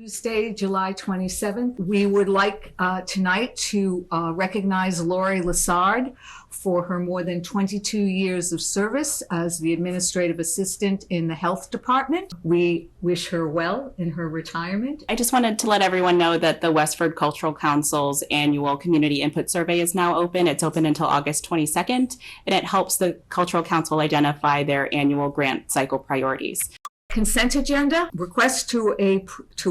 Tuesday, July 27th. We would like tonight to recognize Lori Lassard for her more than 22 years of service as the administrative assistant in the health department. We wish her well in her retirement. I just wanted to let everyone know that the Westford Cultural Council's annual community input survey is now open. It's open until August 22nd, and it helps the Cultural Council identify their annual grant cycle priorities. Consent agenda, request to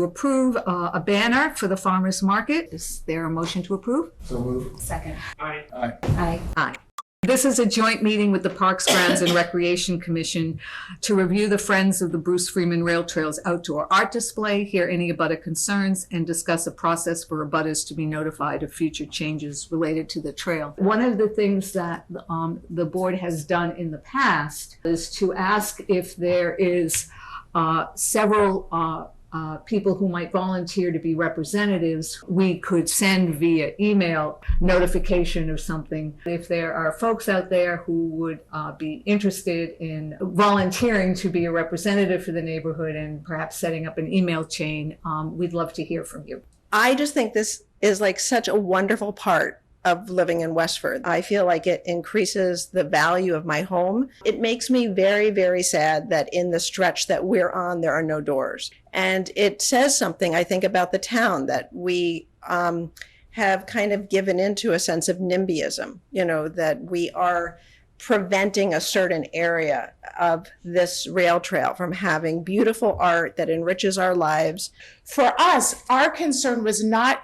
approve a banner for the farmers market. Is there a motion to approve? So moved. Second. Aye. Aye. Aye. Aye. This is a joint meeting with the Parks, Grounds, and Recreation Commission to review the Friends of the Bruce Freeman Rail Trails outdoor art display, hear any abutter concerns, and discuss a process for abutters to be notified of future changes related to the trail. One of the things that the board has done in the past is to ask if there is several people who might volunteer to be representatives. We could send via email notification or something. If there are folks out there who would be interested in volunteering to be a representative for the neighborhood and perhaps setting up an email chain, we'd love to hear from you. I just think this is like such a wonderful part of living in Westford. I feel like it increases the value of my home. It makes me very, very sad that in the stretch that we're on, there are no doors. And it says something, I think, about the town, that we have kind of given into a sense of NIMBYism, you know, that we are preventing a certain area of this rail trail from having beautiful art that enriches our lives. For us, our concern was not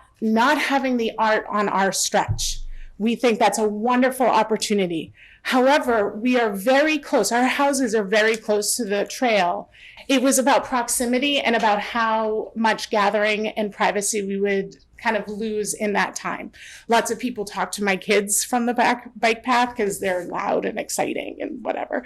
having the art on our stretch. We think that's a wonderful opportunity. However, we are very close. Our houses are very close to the trail. It was about proximity and about how much gathering and privacy we would kind of lose in that time. Lots of people talk to my kids from the back bike path because they're loud and exciting and whatever.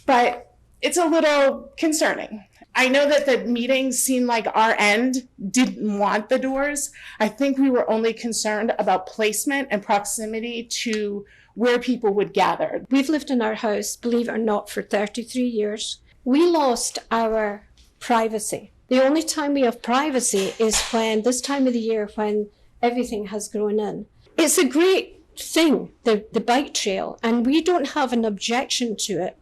But it's a little concerning. I know that the meetings seemed like our end didn't want the doors. I think we were only concerned about placement and proximity to where people would gather. We've lived in our house, believe it or not, for 33 years. We lost our privacy. The only time we have privacy is when this time of the year when everything has grown in. It's a great thing, the bike trail, and we don't have an objection to it.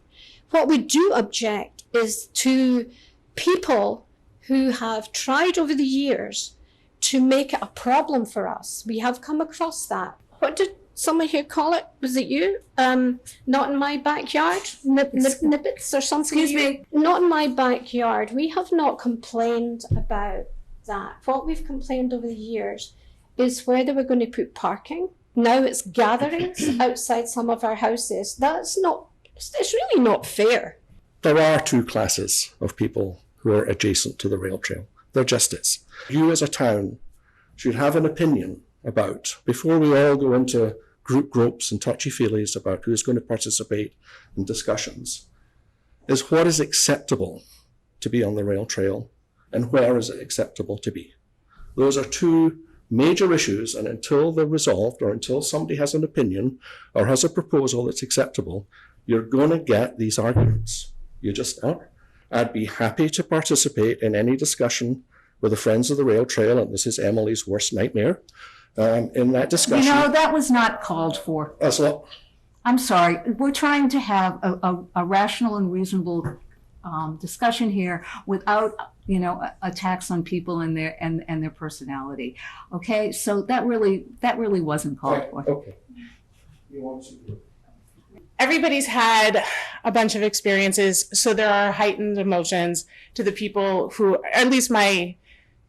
What we do object is to people who have tried over the years to make it a problem for us. We have come across that. What did someone here call it? Was it you? Not in my backyard? Nibbits or something? Excuse me. Not in my backyard. We have not complained about that. What we've complained over the years is where they were going to put parking. Now it's gatherings outside some of our houses. It's really not fair. There are two classes of people who are adjacent to the rail trail. There just is. You as a town should have an opinion about, before we all go into group gropes and touchy-feelies about who's going to participate in discussions, is what is acceptable to be on the rail trail and where is it acceptable to be. Those are two major issues, and until they're resolved or until somebody has an opinion or has a proposal that's acceptable, you're going to get these arguments. You just are. I'd be happy to participate in any discussion with the Friends of the Rail Trail, and this is Emily's worst nightmare, in that discussion. You know, that was not called for. So, I'm sorry. We're trying to have a rational and reasonable discussion here without, attacks on people and their personality. Okay, so that really wasn't called for. Okay. You want to? Everybody's had a bunch of experiences, so there are heightened emotions to the people who, at least my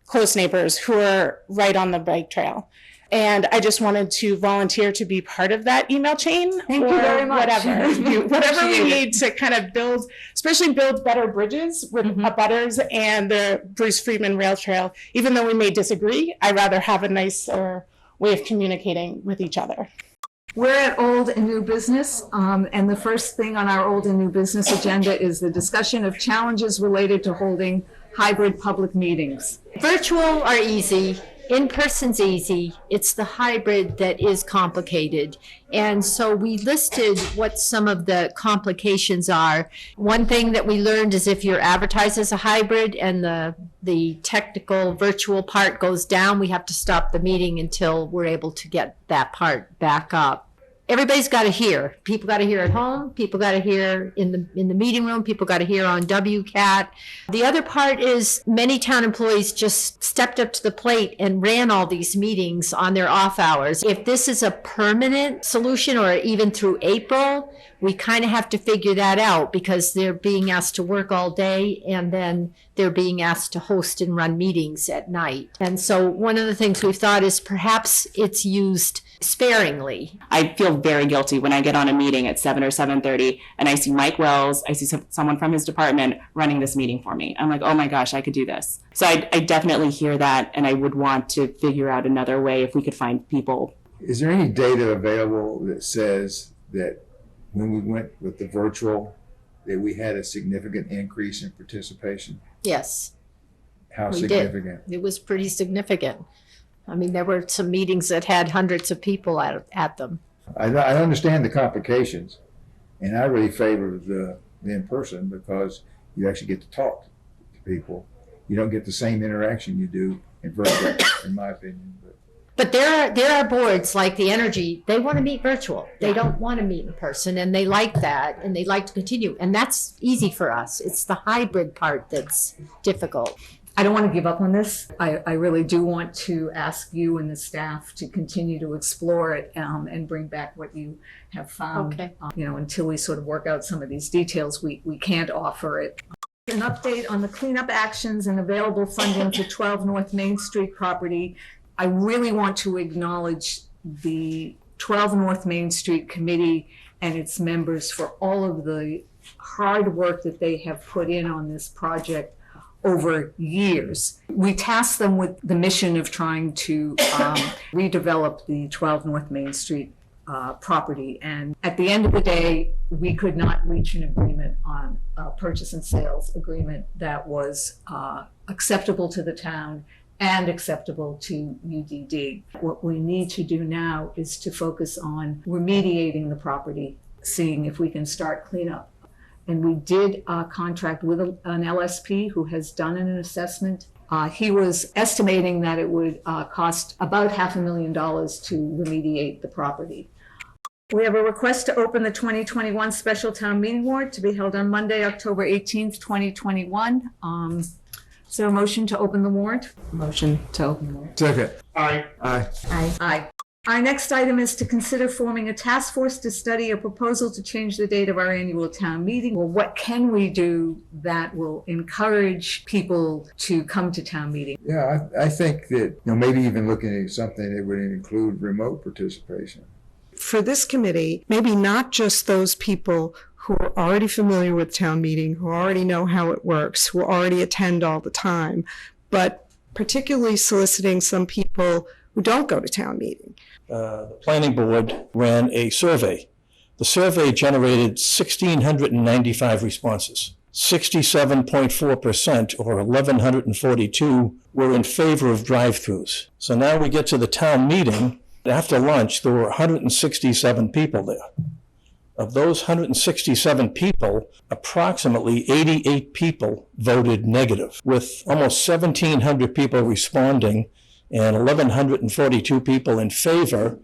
close neighbors, who are right on the bike trail. And I just wanted to volunteer to be part of that email chain. Thank you very much. Whatever we need to kind of build better bridges with abutters and the Bruce Freeman Rail Trail. Even though we may disagree, I'd rather have a nicer way of communicating with each other. We're at old and new business, and the first thing on our old and new business agenda is the discussion of challenges related to holding hybrid public meetings. Virtual are easy. In-person's easy. It's the hybrid that is complicated. And so we listed what some of the complications are. One thing that we learned is if you're advertised as a hybrid and the technical virtual part goes down, we have to stop the meeting until we're able to get that part back up. Everybody's got to hear. People got to hear at home. People got to hear in the meeting room. People got to hear on WCAT. The other part is many town employees just stepped up to the plate and ran all these meetings on their off hours. If this is a permanent solution or even through April, we kind of have to figure that out because they're being asked to work all day and then they're being asked to host and run meetings at night. And so one of the things we've thought is perhaps it's used sparingly. I feel very guilty when I get on a meeting at 7 or 7:30 and I see Mike Wells, I see someone from his department running this meeting for me. I'm like, oh my gosh, I could do this. So I definitely hear that, and I would want to figure out another way if we could find people. Is there any data available that says that when we went with the virtual, that we had a significant increase in participation? Yes, How we significant? did. It was pretty significant. I mean, there were some meetings that had hundreds of people at them. I understand the complications, and I really favor the in-person because you actually get to talk to people. You don't get the same interaction you do in virtual, in my opinion. But there are boards like the Energy, they want to meet virtual. They don't want to meet in person, and they like that, and they like to continue. And that's easy for us. It's the hybrid part that's difficult. I don't want to give up on this. I really do want to ask you and the staff to continue to explore it and bring back what you have found. Okay. Until we sort of work out some of these details, we can't offer it. An update on the cleanup actions and available funding for 12 North Main Street property. I really want to acknowledge the 12 North Main Street Committee and its members for all of the hard work that they have put in on this project over years. We tasked them with the mission of trying to redevelop the 12 North Main Street property. And at the end of the day, we could not reach an agreement on a purchase and sales agreement that was acceptable to the town and acceptable to UDD. What we need to do now is to focus on remediating the property, seeing if we can start cleanup. And we did contract with an LSP who has done an assessment. He was estimating that it would cost about $500,000 to remediate the property. We have a request to open the 2021 special town meeting warrant to be held on Monday, October 18th, 2021. Is there a motion to open the warrant? Motion to open the warrant. Second. Aye. Aye. Aye. Our next item is to consider forming a task force to study a proposal to change the date of our annual town meeting. Well, what can we do that will encourage people to come to town meeting? Yeah, I think that maybe even looking at something that would include remote participation. For this committee, maybe not just those people who are already familiar with town meeting, who already know how it works, who already attend all the time, but particularly soliciting some people who don't go to town meeting. The planning board ran a survey. The survey generated 1,695 responses. 67.4%, or 1,142, were in favor of drive-throughs. So now we get to the town meeting. After lunch, there were 167 people there. Of those 167 people, approximately 88 people voted negative, with almost 1,700 people responding and 1,142 people in favor.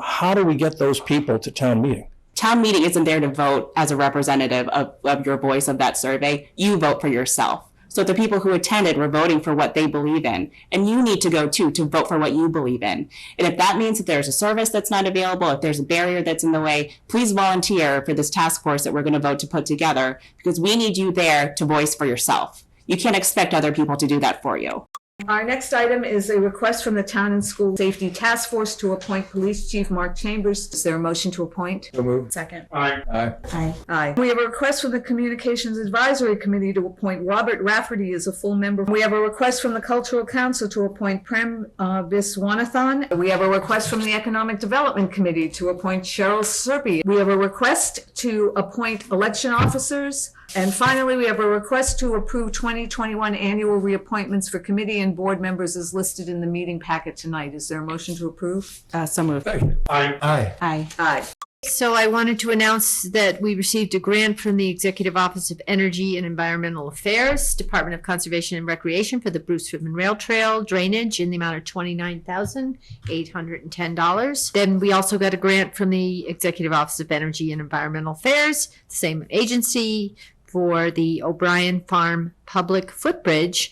How do we get those people to town meeting? Town meeting isn't there to vote as a representative of your voice of that survey. You vote for yourself. So the people who attended were voting for what they believe in. And you need to go too, to vote for what you believe in. And if that means that there's a service that's not available, if there's a barrier that's in the way, please volunteer for this task force that we're going to vote to put together, because we need you there to voice for yourself. You can't expect other people to do that for you. Our next item is a request from the Town and School Safety Task Force to appoint Police Chief Mark Chambers. Is there a motion to appoint? So moved. Second. Aye. Aye. Aye. We have a request from the Communications Advisory Committee to appoint Robert Rafferty as a full member. We have a request from the Cultural Council to appoint Prem Viswanathan. We have a request from the Economic Development Committee to appoint Cheryl Serpy. We have a request to appoint election officers. And finally, we have a request to approve 2021 annual reappointments for committee and board members is listed in the meeting packet tonight. Is there a motion to approve? So moved. Aye. Aye. Aye. So I wanted to announce that we received a grant from the Executive Office of Energy and Environmental Affairs, Department of Conservation and Recreation for the Bruce Fitman Rail Trail drainage in the amount of $29,810. Then we also got a grant from the Executive Office of Energy and Environmental Affairs, the same agency, for the O'Brien Farm Public Footbridge.